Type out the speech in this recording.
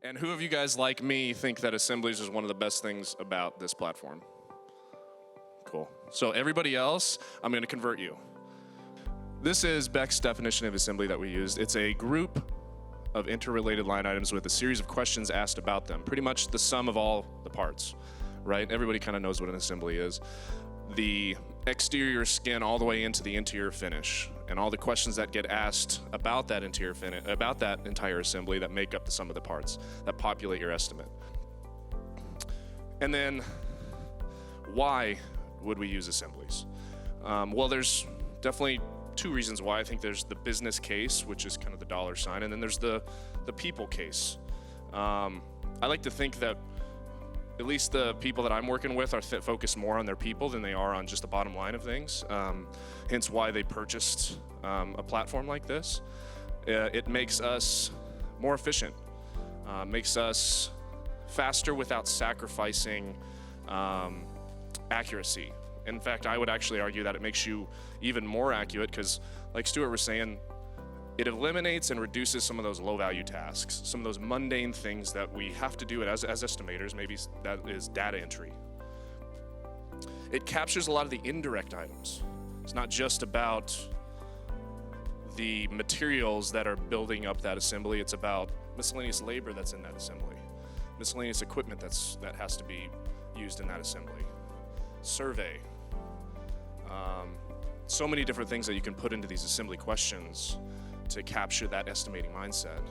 And who of you guys, like me, think that Assemblies is one of the best things about this platform? Cool. So everybody else, I'm going to convert you. This is Beck's definition of assembly that we used. It's a group of interrelated line items with a series of questions asked about them. Pretty much the sum of all the parts, right? Everybody kind of knows what an assembly is. The exterior skin all the way into the interior finish, and all the questions that get asked about that interior finish, about that entire assembly that make up the sum of the parts, that populate your estimate. And then, why would we use assemblies? Well, there's definitely two reasons why. I think there's the business case, which is kind of the dollar sign, and then there's the people case. I like to think that at least the people that I'm working with are focused more on their people than they are on just the bottom line of things. Hence why they purchased a platform like this. It makes us more efficient, makes us faster without sacrificing accuracy. In fact, I would actually argue that it makes you even more accurate because, like Stuart was saying, it eliminates and reduces some of those low-value tasks, some of those mundane things that we have to do as estimators. Maybe that is data entry. It captures a lot of the indirect items. It's not just about the materials that are building up that assembly. It's about miscellaneous labor that's in that assembly, miscellaneous equipment that has to be used in that assembly, survey. So many different things that you can put into these assembly questions to capture that estimating mindset.